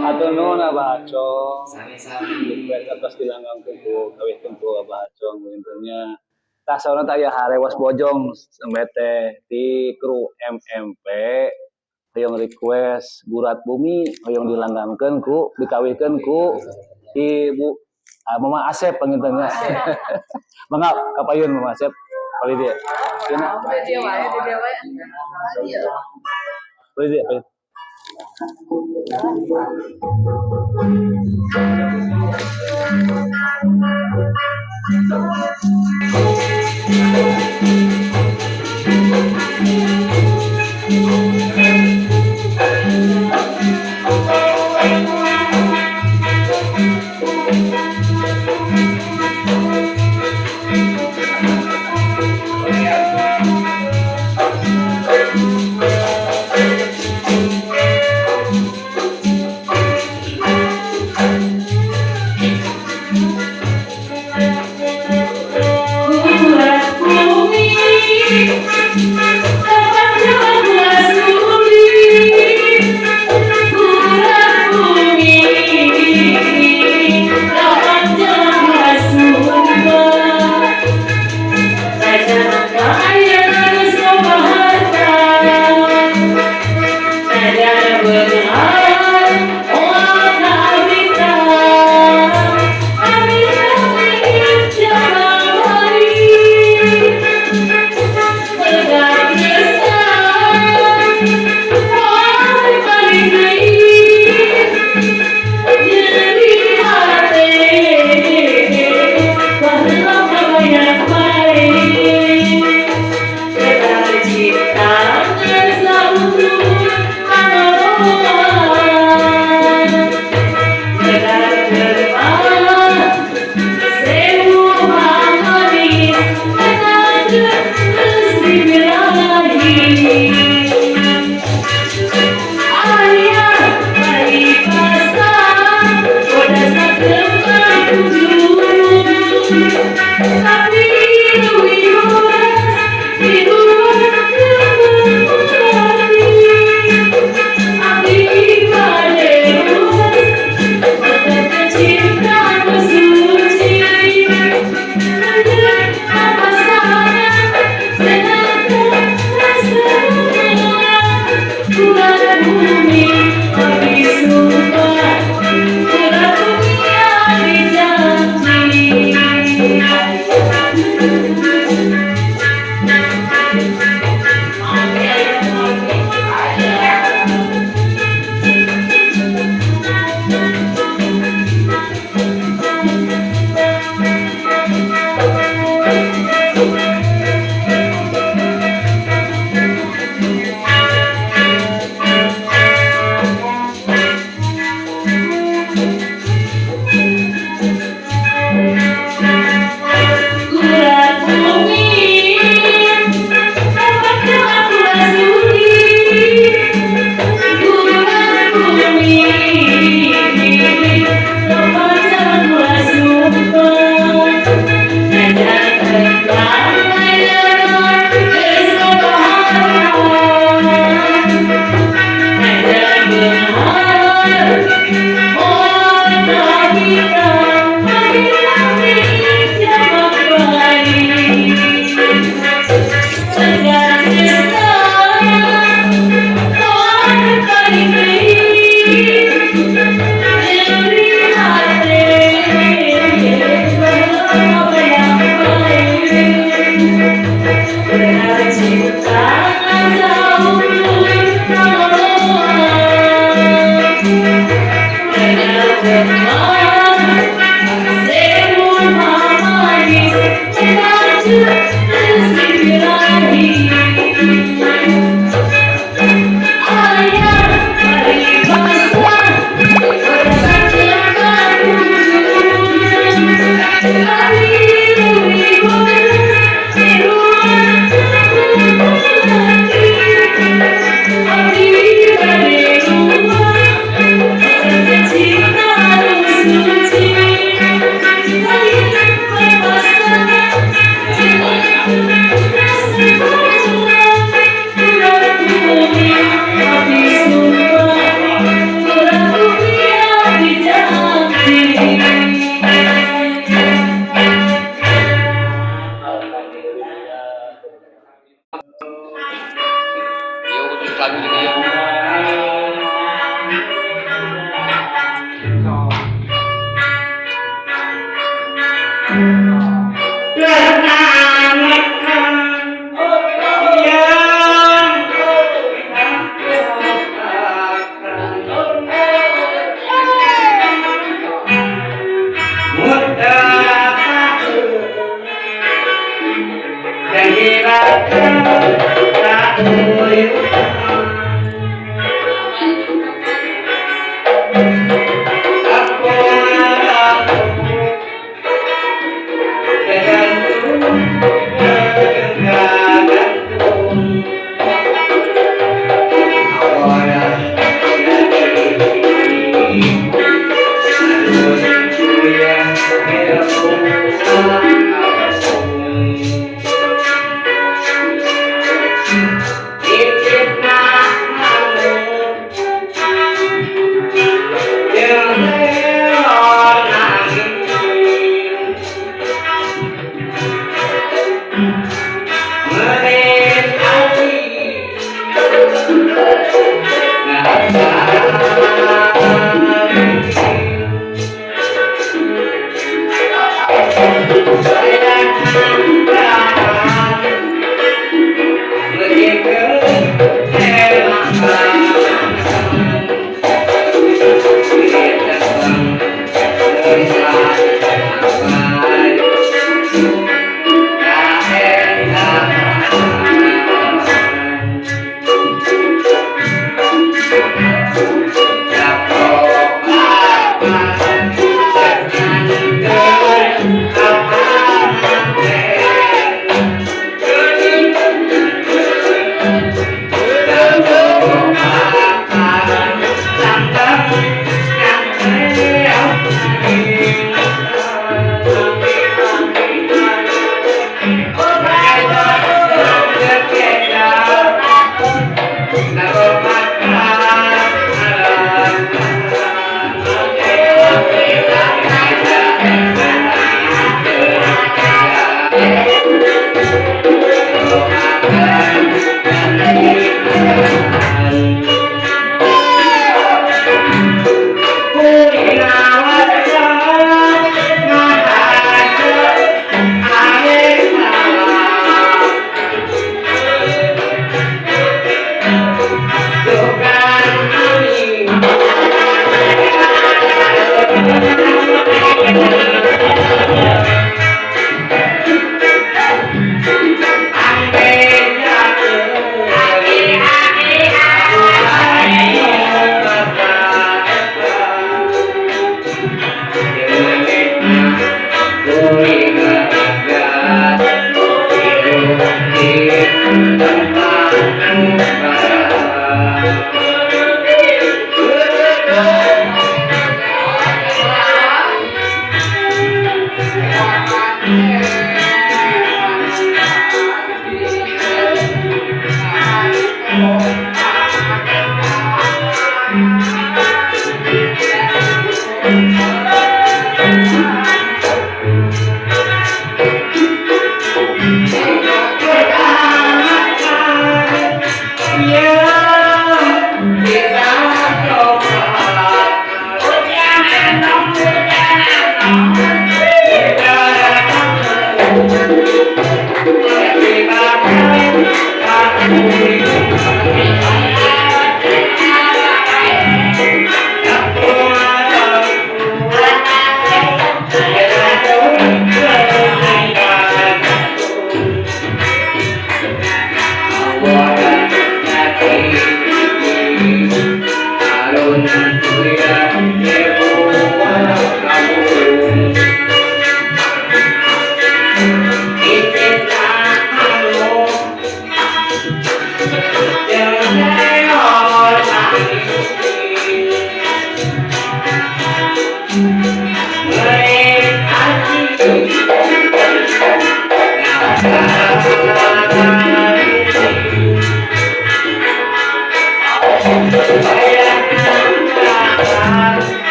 Atur nuhun Abah Acong. Sami-sami. Request atas dilanggang ku kawihkeun ku Abah Acong intinya tasawna teh aya harewas bojong sembete ti kru MMP hoyong request gurat bumi hoyong dilanggangkeun ku dikawihkeun ku Ibu Mama Asep pangintennya. Mangga kapayun Mama Asep. Kali dia. Cenah. Dia wae, dia wae. Kali dia. Kali. Iya, khusus lagu juga ya.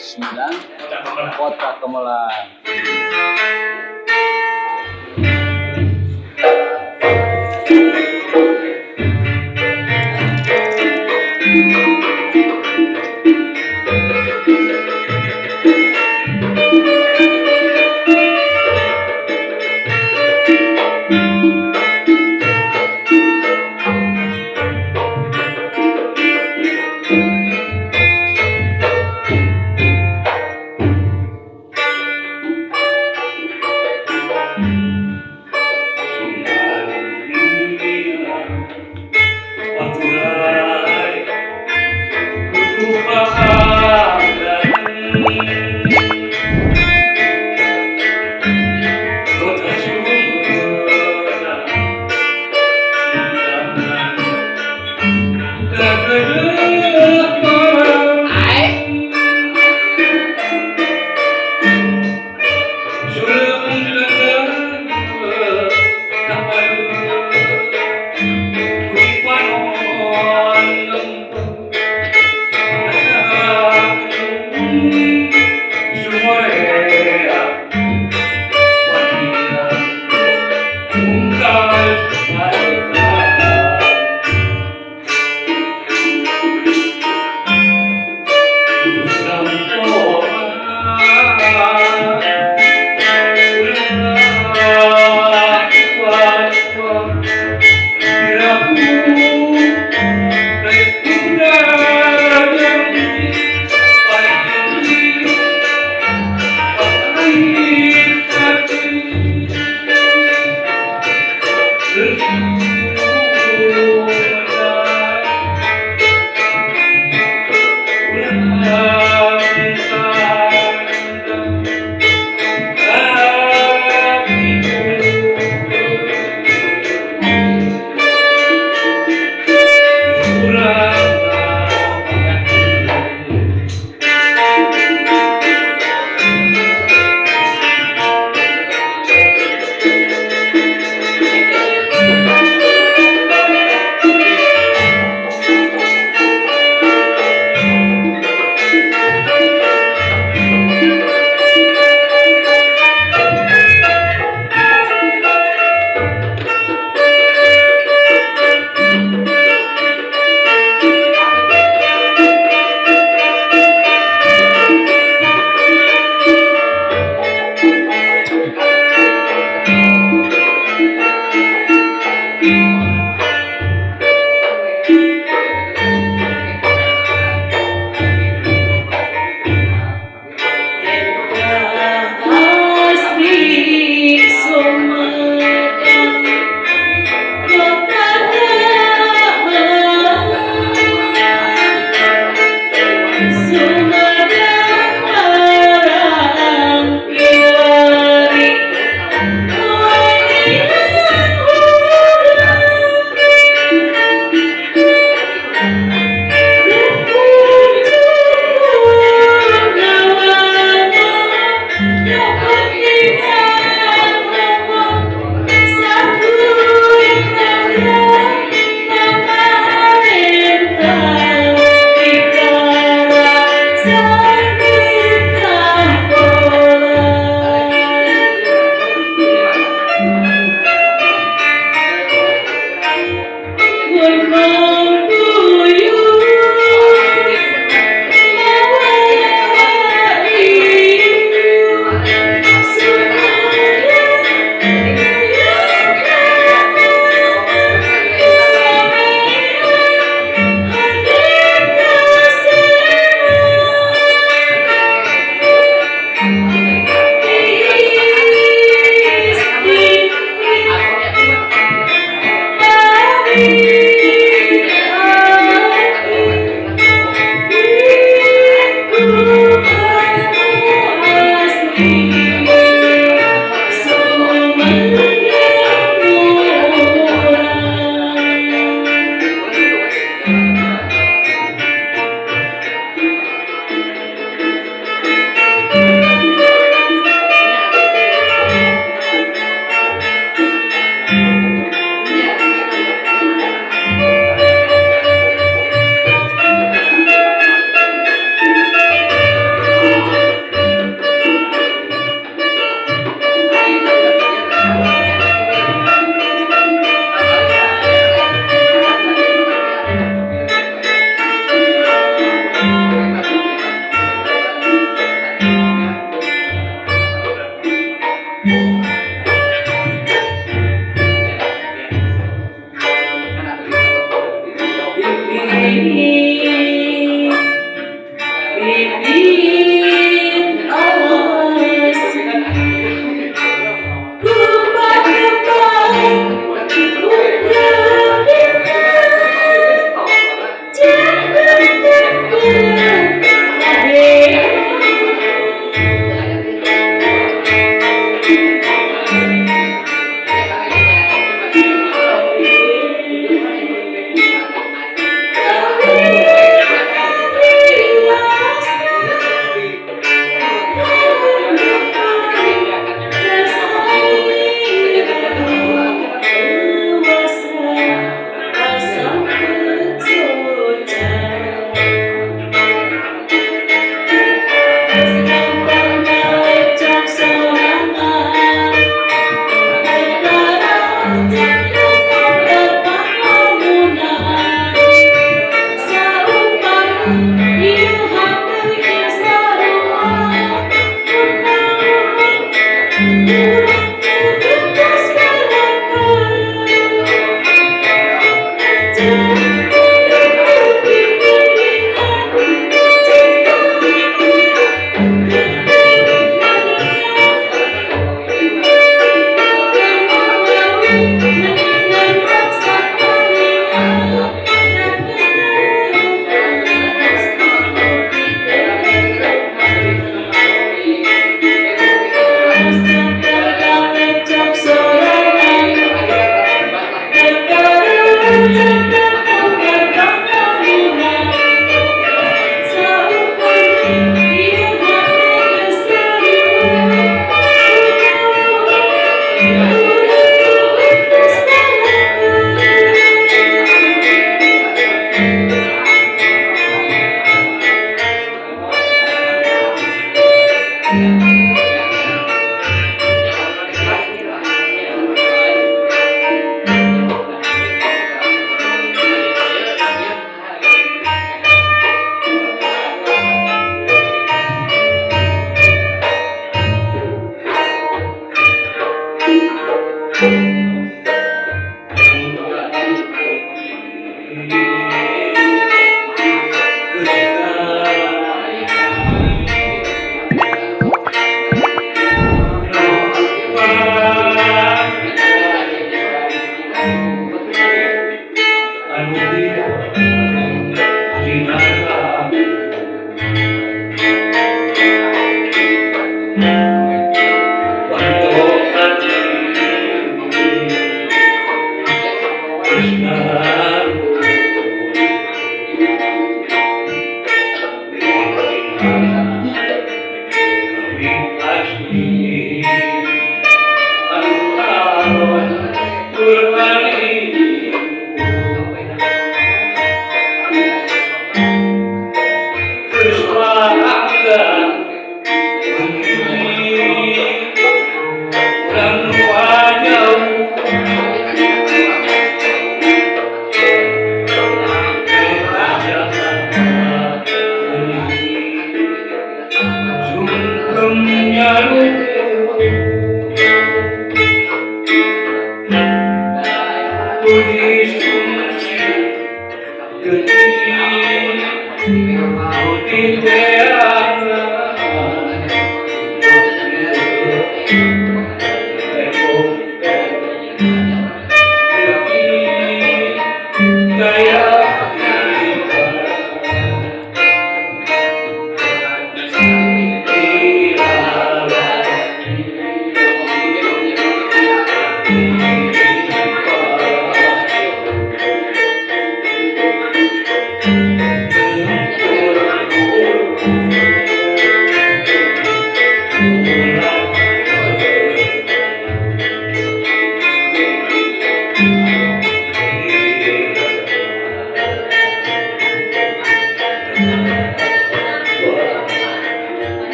Sumedang, Kota Kemelang.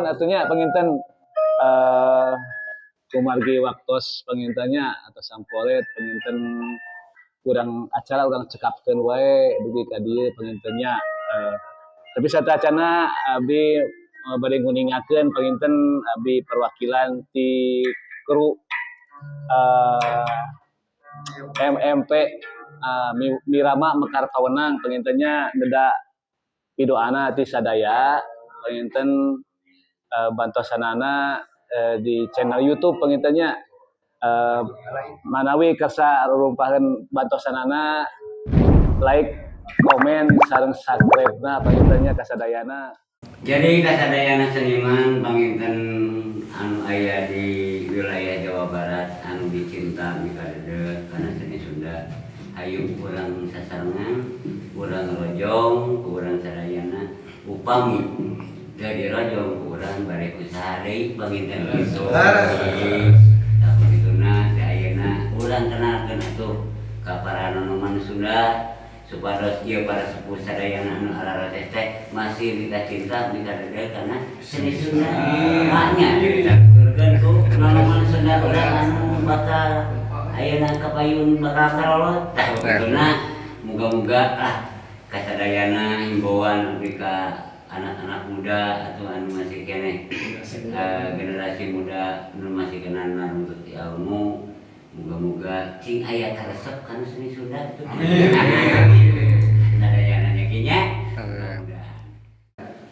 Mohon atunya penginten kumargi waktos pengintennya atau sampolet penginten kurang acara urang cekapkeun wae dugi ka dieu pengintennya tapi satacana abdi bade nguningakeun penginten abdi perwakilan ti kru MMP Mirama Mekar Kawenang pengintennya beda pidoana ti sadaya penginten bantosanana di channel YouTube pengintennya manawi kersa rumpahan bantosanana like, komen, sareng subscribe-na pengintennya kasadayana. Jadi kasadayana seniman panginten anu aya di wilayah Jawa Barat anu dicinta mikadeudeut kana seni Sunda. Hayu urang sasarengan, urang rojong, urang sadayana upami dari rojong urang bari usaha deui panginten kitu. Tapi kituna teh ayeuna urang kenalkeun atuh ka para nonoman Sunda supados ieu para sepuh sadayana anu araros teh masih dita cinta mikadeudeut kana seni Sunda. Maknya ditakturkeun ku nonoman Sunda urang anu bakal ayeuna kapayun bakal karolot. Tah kituna muga-muga kasadayana himbauan abdi ka anak-anak muda atau anu masih keneh generasi muda anu masih kenal nuntut ilmu. Moga-moga cing aya karesep kana seni Sunda itu. Sadayana nya kinya.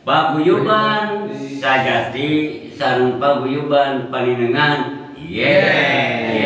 Paguyuban sajati sareng paguyuban paninengan. Yeah.